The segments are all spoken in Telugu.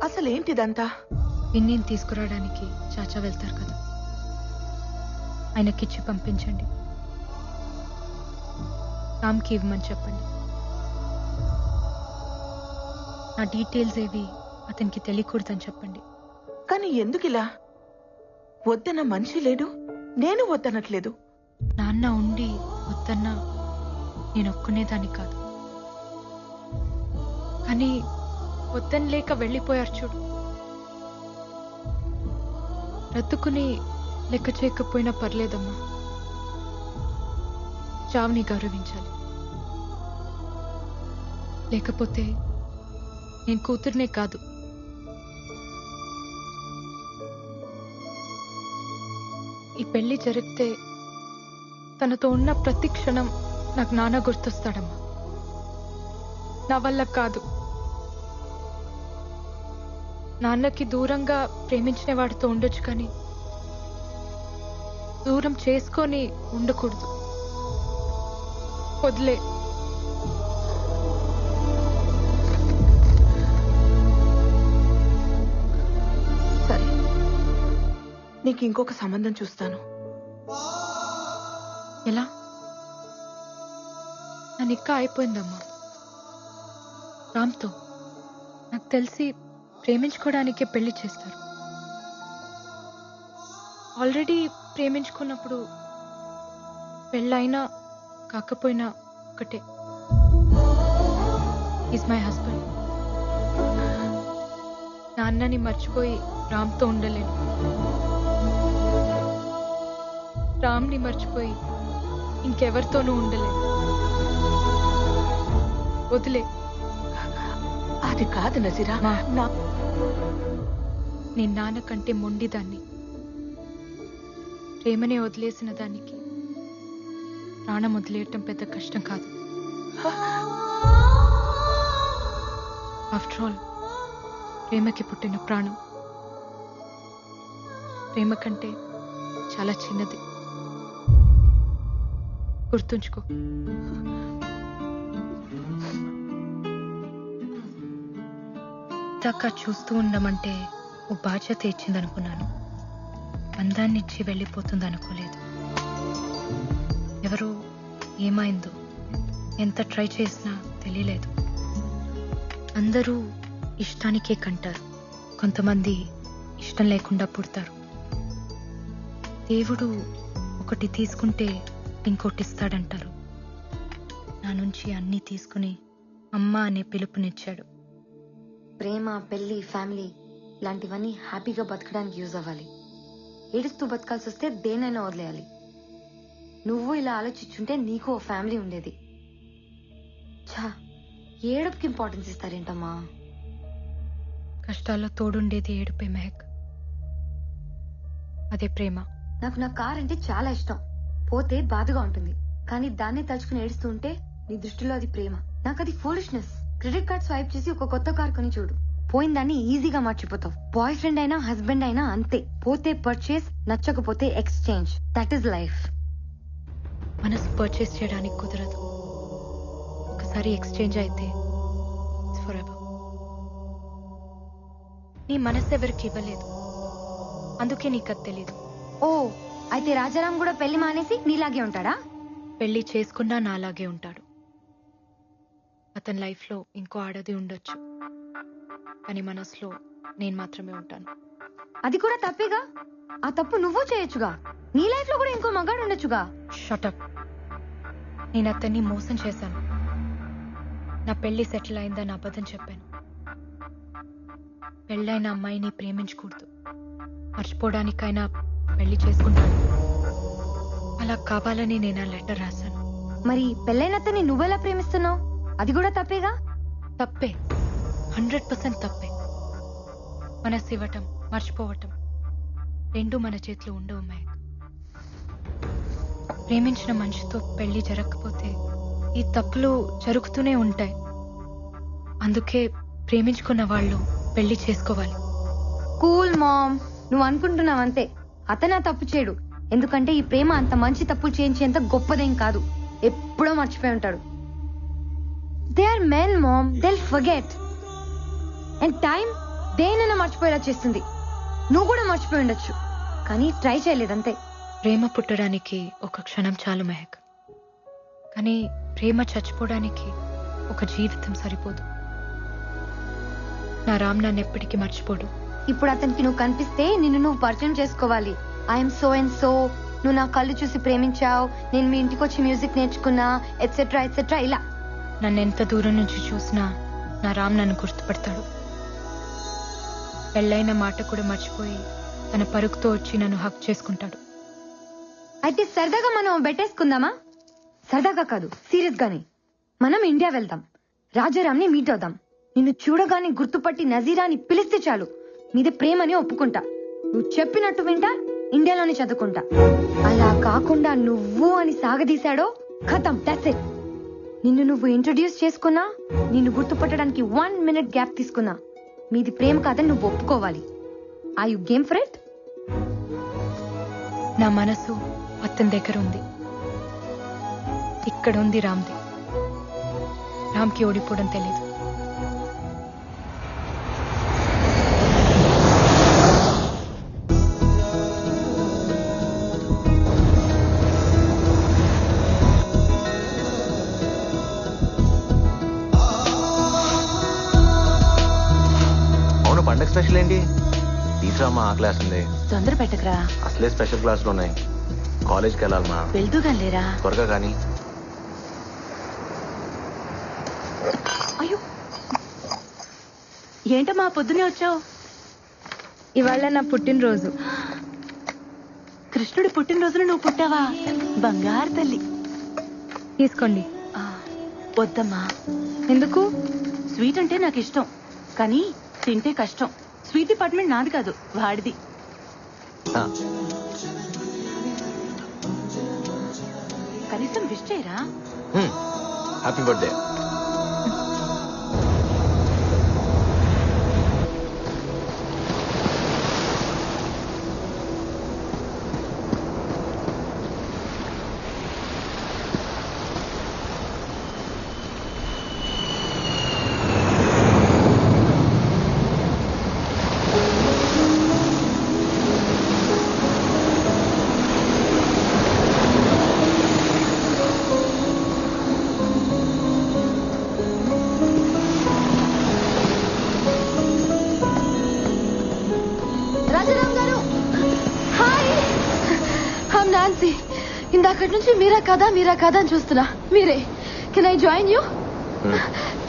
అసలేంటిదంతా? పిన్నిని తీసుకురావడానికి చాచా వెళ్తారు కదా, ఆయనకిచ్చి పంపించండి. రామ్కి ఇవ్వమని చెప్పండి. నా డీటెయిల్స్ ఏవి అతనికి తెలియకూడదని చెప్పండి. కానీ ఎందుకిలా? వద్దన్న మనిషి లేడు, నేను వద్దనట్లేదు. నాన్న ఉండి వద్దన్నా నేను ఒక్కునేదాన్ని కాదు. కానీ వద్దని లేక వెళ్ళిపోయారు చూడు. రద్దుకుని లెక్క చేయకపోయినా పర్లేదమ్మా. చావుని గౌరవించాలి. లేకపోతే నేను కూతుర్నే కాదు, ఈ పెళ్లి జరిగితే తనతో ఉన్న ప్రతి క్షణం నాకు నాన్న గుర్తొస్తాడమ్మా. నా వల్ల కాదు. నాన్నకి దూరంగా ప్రేమించిన వాడితో ఉండొచ్చు, కానీ దూరం చేసుకొని ఉండకూడదు. వదిలే. సరే, నీకు ఇంకొక సంబంధం చూస్తాను. ఎలా? నా నిక్క అయిపోయిందమ్మా రామ్తో. నాకు తెలిసి ప్రేమించుకోవడానికే పెళ్లి చేస్తారు. ఆల్రెడీ ప్రేమించుకున్నప్పుడు పెళ్ళైనా కాకపోయినా ఒకటే. Is my husband. నాన్నని మర్చిపోయి రామ్తో ఉండలేను. రామ్ని మర్చిపోయి ఇంకెవరితోనూ ఉండలేను. వదిలే. అది కాదు నజీరా. నేను నాన్న కంటే మొండిదాన్ని. ప్రేమనే వదిలేసిన దానికి ప్రాణం వదిలేయటం పెద్ద కష్టం కాదు. ఆఫ్టర్ ఆల్ ప్రేమకి పుట్టిన ప్రాణం ప్రేమ కంటే చాలా చిన్నది. గుర్తుంచుకో. దాకా చూస్తూ ఉండమంటే ఓ బాధ్యత ఇచ్చిందనుకున్నాను. అందాన్ని ఇచ్చి వెళ్ళిపోతుంది అనుకోలేదు. ఎవరో ఏమైందో ఎంత ట్రై చేసినా తెలియలేదు. అందరూ ఇష్టానికే కంటారు, కొంతమంది ఇష్టం లేకుండా పుడతారు. దేవుడు ఒకటి తీసుకుంటే ఇంకోటి ఇస్తాడంటారు. నా నుంచి అన్నీ తీసుకుని అమ్మ అనే పిలుపునిచ్చాడు. ప్రేమ, పెళ్లి, ఫ్యామిలీ ఇలాంటివన్నీ హ్యాపీగా బతకడానికి యూజ్ అవ్వాలి. ఏడుస్తూ బతకాల్సి వస్తే దేనైనా వదిలేయాలి. నువ్వు ఇలా ఆలోచించుంటే నీకు ఓ ఫ్యామిలీ ఉండేది. ఛా, ఏడుపుకి ఇంపార్టెన్స్ ఇస్తారేంటమ్మా? కష్టాల్లో తోడుండేది ఏడుపే మెహక్. అదే ప్రేమ. నాకు నా కార్ అంటే చాలా ఇష్టం. పోతే బాధగా ఉంటుంది, కానీ దాన్ని తలుచుకుని ఏడుస్తూ ఉంటే నీ దృష్టిలో అది ప్రేమ. నాకు అది ఫూలిష్నెస్. క్రెడిట్ కార్డ్ స్వైప్ చేసి ఒక కొత్త కార్ కొని చూడు, పోయిన దాన్ని ఈజీగా మర్చిపోతావు. బాయ్ ఫ్రెండ్ అయినా హస్బెండ్ అయినా అంతే. పోతే పర్చేస్, నచ్చకపోతే ఎక్స్చేంజ్. That is life. మనసు పర్చేస్ చేయడానికి కుదరదు. ఒకసారి ఎక్స్చేంజ్ అయితే ఫర్ ఎవర్. నీ మనసు ఎవరికి ఇవ్వలేదు, అందుకే నీకు అది తెలీదు. ఓ, అయితే రాజారాం కూడా పెళ్లి మానేసి నీలాగే ఉంటాడా? పెళ్లి చేసుకున్నా నాలాగే ఉంటాడు. అతని లైఫ్లో ఇంకో ఆడది ఉండొచ్చు, కానీ మనసులో నేను మాత్రమే ఉంటాను. అది కూడా తప్పేగా. ఆ తప్పు నువ్వు చేయొచ్చుగా. నీ లైఫ్ లో కూడా ఇంకో మగాడు ఉండొచ్చుగా. షటప్. నేను అతన్ని మోసం చేశాను. నా పెళ్లి సెటిల్ అయిందని అబద్ధం చెప్పాను. పెళ్ళైన అమ్మాయిని ప్రేమించకూడదు, మర్చిపోవడానికైనా పెళ్లి చేసుకుంటాను. అలా కావాలని నేను ఆ లెటర్ రాశాను. మరి పెళ్ళైనతని నువ్వెలా ప్రేమిస్తున్నావు? అది కూడా తప్పేగా. తప్పే, 100% తప్పే. మనసు ఇవ్వటం, మర్చిపోవటం రెండు మన చేతిలో ఉండవు మేఘ్. ప్రేమించిన మనిషితో పెళ్లి జరగకపోతే ఈ తప్పులు జరుగుతూనే ఉంటాయి. అందుకే ప్రేమించుకున్న వాళ్ళు పెళ్లి చేసుకోవాలి. కూల్ మామ్, నువ్వు అనుకుంటున్నావంతే. అతను తప్పు చేయడు, ఎందుకంటే ఈ ప్రేమ అంత మంచి తప్పులు చేయించేంత గొప్పదేం కాదు. ఎప్పుడో మర్చిపోయి ఉంటాడు. They are men mom, they will forget. And time దేనైనా మర్చిపోయేలా చేస్తుంది. నువ్వు కూడా మర్చిపోయి ఉండొచ్చు, కానీ ట్రై చేయలేదంతే. ప్రేమ పుట్టడానికి ఒక క్షణం చాలు మెహక్, కానీ ప్రేమ చచ్చిపోవడానికి ఒక జీవితం సరిపోదు. నా రామ్ నన్ను ఎప్పటికీ మర్చిపోడు. ఇప్పుడు అతనికి నువ్వు కనిపిస్తే నిన్ను నువ్వు పరిచయం చేసుకోవాలి. ఐఎమ్ సో అండ్ సో, నువ్వు నా కళ్ళు చూసి ప్రేమించావు, నేను మీ ఇంటికి వచ్చి మ్యూజిక్ నేర్చుకున్నా, ఎట్సెట్రా ఎట్సెట్రా. ఇలా నన్ను ఎంత దూరం నుంచి చూసినా నా రామ్ నన్ను గుర్తుపడతాడు. పెళ్ళైన మాట కూడా మర్చిపోయి తన పరుగుతో వచ్చి నన్ను హక్ చేసుకుంటాడు. అయితే సరదాగా మనం బెట్టేసుకుందామా? సరదాగా కాదు, సీరియస్ గానే. మనం ఇండియా వెళ్దాం, రాజారాంని మీట్ అవుదాం. నిన్ను చూడగానే గుర్తుపట్టి నజీరాని పిలిస్తే చాలు, మీది ప్రేమని ఒప్పుకుంటా. నువ్వు చెప్పినట్టు వింటా, ఇండియాలోనే చదువుకుంటా. అలా కాకుండా నువ్వు అని సాగదీశాడో ఖతం, దట్స్ ఇట్. నిన్ను నువ్వు ఇంట్రొడ్యూస్ చేసుకున్నా, నిన్ను గుర్తుపట్టడానికి 1 minute గ్యాప్ తీసుకున్నా, మీది ప్రేమ కాదని నువ్వు ఒప్పుకోవాలి. Are you game for it? నా మనసు అతని దగ్గర ఉంది, ఇక్కడ ఉంది రామ్ది. రామ్కి ఓడిపోవడం తెలీదు. అవును, పండగ స్పెషల్ ఏంటి? తీసురామా, ఆ క్లాస్ ఉంది. తొందర పెట్టకరా, అసలే స్పెషల్ క్లాసులు ఉన్నాయి. కాలేజ్కి వెళ్ళాలమ్మా, వెళ్తూగా లేరా? త్వరగా కానీ. అయ్యో, ఏంటమ్మా పొద్దునే వచ్చావు? ఇవాళ నా పుట్టినరోజు. కృష్ణుడి పుట్టినరోజున నువ్వు పుట్టావా? బంగారు తల్లి. తీసుకోండి. ఆ, వద్దమ్మా. ఎందుకు? స్వీట్ అంటే నాకు ఇష్టం, కానీ తింటే కష్టం. స్వీట్ డిపార్ట్మెంట్ నాది కాదు, వాడిది. ఆ, కనీసం విష్ చేయరా? Happy birthday. రాజారాం గారు, హాయ్. I'm Nancy. ఇందాకటి నుంచి మీరా కదా అని చూస్తున్నా. మీరే. Can I join you?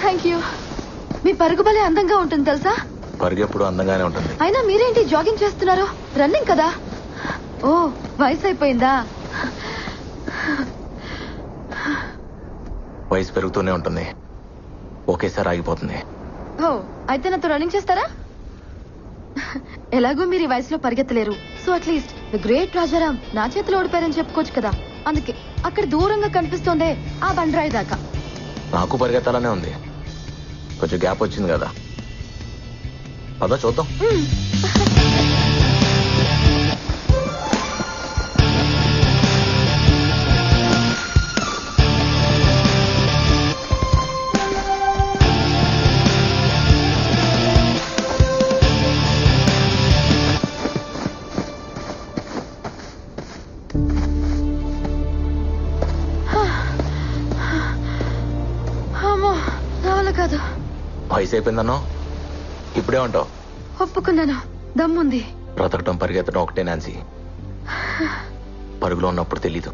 Thank you. మీ పరుగు భలే అందంగా ఉంటుంది తెలుసా? పరుగు ఎప్పుడు అందంగానే ఉంటుంది. అయినా మీరేంటి జాగింగ్ చేస్తున్నారు? రన్నింగ్ కదా? ఓ, వయసు అయిపోయిందా? వయసు పెరుగుతూనే ఉంటుంది, ఒకేసారి ఆగిపోతుంది. ఓ, అయితే నాతో రన్నింగ్ చేస్తారా? ఎలాగో మీరు ఈ వయసులో పరిగెత్తలేరు, so at least the great Rajaram నా చేతిలో ఓడిపోయారని చెప్పుకోవచ్చు కదా. అందుకే అక్కడ దూరంగా కనిపిస్తోందే ఆ బండరాయి దాకా. నాకు పరిగెత్తాలనే ఉంది, కొంచెం గ్యాప్ వచ్చింది కదా. పద చూద్దాం. అమ్మో, నా వల్ల కాదు. వయసు అయిపోయిందన్నో ఇప్పుడే ఉంటావు. ఒప్పుకున్నాను, దమ్ముంది. బ్రతకటం పరిగెత్తడం ఒకటే నాన్సీ. పరుగులో ఉన్నప్పుడు తెలీదు,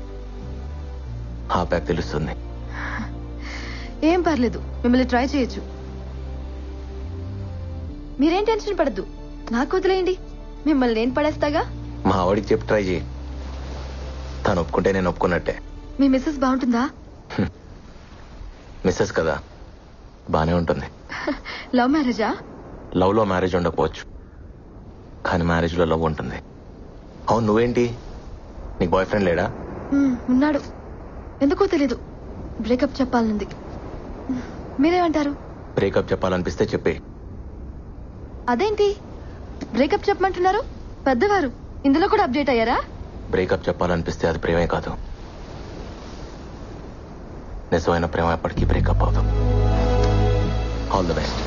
ఆపాక తెలుస్తుంది. ఏం పర్లేదు, మిమ్మల్ని ట్రై చేయొచ్చు. మీరేం టెన్షన్ పడద్దు, నాకు వదిలేయండి, మిమ్మల్ని నేను పడేస్తాగా. మా ఆవిడికి చెప్పి ట్రై చేయి, తను ఒప్పుకుంటే నేను ఒప్పుకున్నట్టే. మీ మిస్సెస్ బాగుంటుందా? మిస్సెస్ కదా, బానే ఉంటుంది. లవ్ మ్యారేజా? లవ్ లో మ్యారేజ్ ఉండకపోవచ్చు, కానీ మ్యారేజ్ లో లవ్ ఉంటుంది. అవును, నువ్వేంటి, నీకు బాయ్ ఫ్రెండ్ లేడా? ఉన్నాడు, ఎందుకో తెలీదు. బ్రేకప్ చెప్పాలనుంది. మీరేమంటారు? బ్రేకప్ చెప్పాలనిపిస్తే చెప్పే. అదేంటి బ్రేకప్ చెప్పమంటున్నారు? పెద్దవారు, ఇందులో కూడా అప్డేట్ అయ్యారా? బ్రేకప్ చెప్పాలనిపిస్తే అది ప్రేమే కాదు. నిజమైన ప్రేమ ఎప్పటికీ బ్రేకప్ అవుతాం. All the best.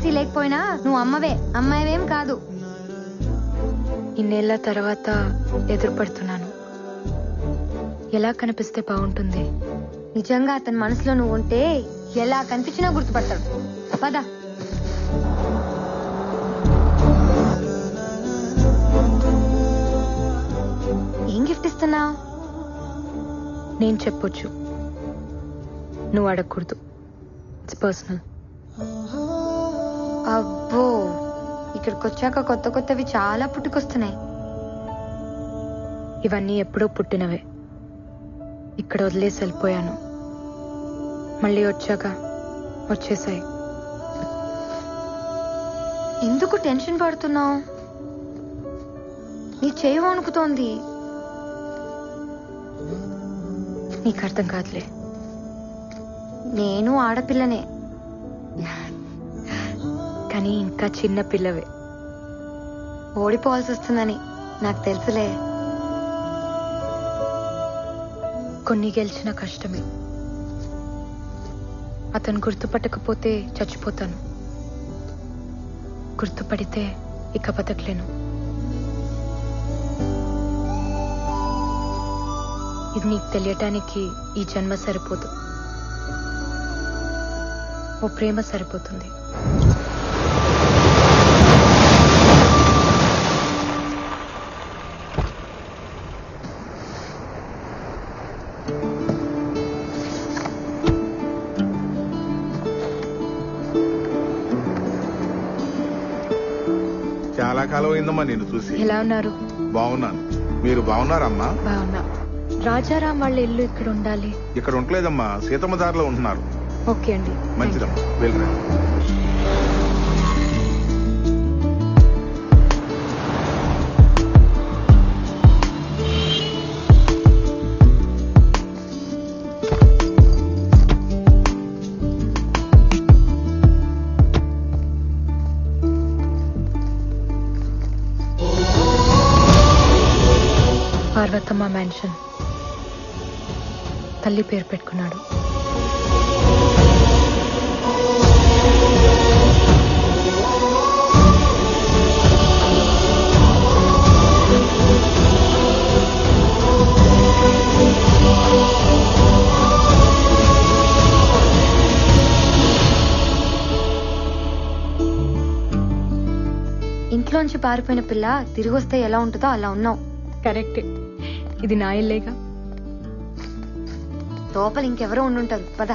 ఫ్యాన్సీ లేకపోయినా నువ్వు అమ్మవే, అమ్మాయివేం కాదు. ఇన్నేళ్ల తర్వాత ఎదురుపడుతున్నాను. ఎలా కనిపిస్తే బాగుంటుంది? నిజంగా అతని మనసులో నువ్వు ఉంటే ఎలా కనిపించినా గుర్తుపడతాడు. పద. ఏం గిఫ్ట్ ఇస్తున్నావు? నేను చెప్పొచ్చు, నువ్వు అడగకూడదు. It's personal. అబ్బో, ఇక్కడికి వచ్చాక కొత్త కొత్తవి చాలా పుట్టుకొస్తున్నాయి. ఇవన్నీ ఎప్పుడో పుట్టినవే. ఇక్కడ వదిలేసి వెళ్ళిపోయాను, మళ్ళీ వచ్చాక వచ్చేసాయి. ఎందుకు టెన్షన్ పడుతున్నావు? నీ చేయి వణుకుతోంది. నీకు అర్థం కాదులే. నేను ఆడపిల్లనే, కానీ ఇంకా చిన్న పిల్లవే. ఓడిపోవాల్సి వస్తుందని నాకు తెలుసులే. కొన్ని గెలిచిన కష్టమే. అతను గుర్తుపట్టకపోతే చచ్చిపోతాను, గుర్తుపడితే ఇక బతకలేను. ఇది నీకు తెలియటానికి ఈ జన్మ సరిపోదు, ఓ ప్రేమ సరిపోతుంది. చాలా కాలం అయిందమ్మా నేను చూసి. ఎలా ఉన్నారు? బాగున్నాను, మీరు బాగున్నారమ్మా? బాగున్నా. రాజారాం వాళ్ళ ఇల్లు ఇక్కడ ఉండాలి. ఇక్కడ ఉండలేదమ్మా, సీతమ్మ దారిలో ఉంటున్నారు. ఓకే అండి. మంచిదమ్మా, వెళ్ళరా. పార్వతమ్మ మ్యాన్షన్. తల్లి పేరు పెట్టుకున్నాడు. ఇంట్లోంచి పారిపోయిన పిల్ల తిరిగి వస్తే ఎలా ఉంటుందో అలా ఉన్నావు. కరెక్టే. ఇది నా ఇల్లేగా. లోపల ఇంకెవరో ఉండుంటారు. పద.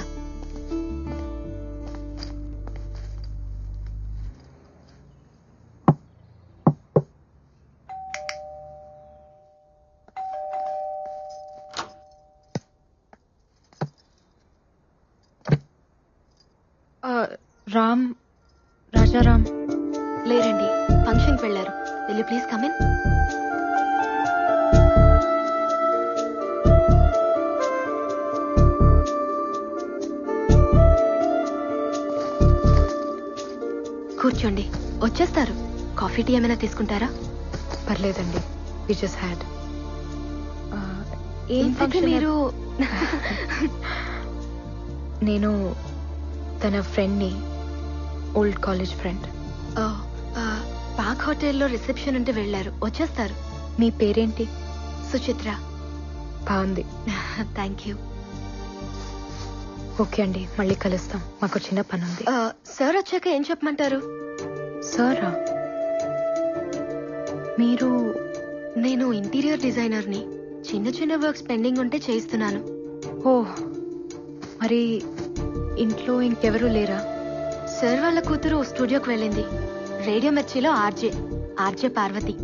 రామ్, రాజారాం లేరండి, ఫంక్షన్కి వెళ్ళారు. Will you please come in? కూర్చోండి, వచ్చేస్తారు. కాఫీ టీ ఏమైనా తీసుకుంటారా? పర్లేదండి, వి జస్ట్ హ్యాడ్. ఏంటి మీరు? నేను తన ఫ్రెండ్ని, ఓల్డ్ కాలేజ్ ఫ్రెండ్. పాక్ హోటల్లో రిసెప్షన్ ఉంటే వెళ్ళారు, వచ్చేస్తారు. మీ పేరేంటి? సుచిత్ర. బాగుంది. Thank you. ఓకే అండి, మళ్ళీ కలుస్తాం. మాకు చిన్న పని ఉంది. సార్ వచ్చాక ఏం చెప్పమంటారు? సారా? మీరు? నేను ఇంటీరియర్ డిజైనర్ని. చిన్న చిన్న వర్క్స్ పెండింగ్ ఉంటే చేయిస్తున్నాను. ఓ, మరి ఇంట్లో ఇంకెవరూ లేరా? సార్ వాళ్ళ కూతురు స్టూడియోకి వెళ్ళింది. రేడియో మిర్చిలో ఆర్జే పార్వతి.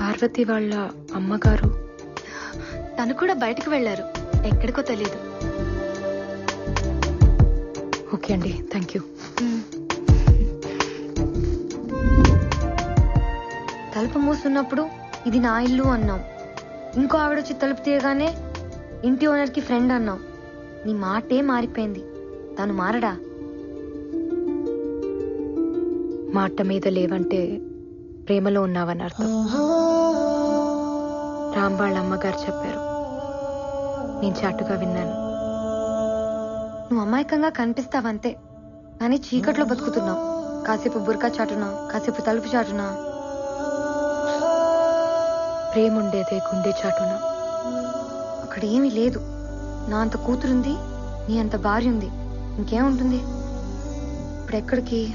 పార్వతి వాళ్ళ అమ్మగారు? తను కూడా బయటకు వెళ్లారు, ఎక్కడికో తెలియదు. ఓకే అండి, థ్యాంక్ యూ. తలుపు మూసున్నప్పుడు ఇది నా ఇల్లు అన్నావు. ఇంకో ఆవిడొచ్చి తలుపు తీయగానే ఇంటి ఓనర్ కి ఫ్రెండ్ అన్నావు. నీ మాటే మారిపోయింది. తను మారడా? మాట మీద లేవంటే ప్రేమలో ఉన్నావని అర్థం. రామ్ వాళ్ళ అమ్మగారు చెప్పారు, నేను చాటుగా విన్నాను. నువ్వు అమాయకంగా కనిపిస్తావంతే. కానీ చీకట్లో బతుకుతున్నాం. కాసేపు బురకా చాటునా, కాసేపు తలుపు చాటునా. ప్రేమ ఉండేదే గుండె చాటున. అక్కడ ఏమీ లేదు. నా అంత కూతురుంది, నీ అంత భార్య ఉంది, ఇంకేముంటుంది? ఇప్పుడు ఎక్కడికి?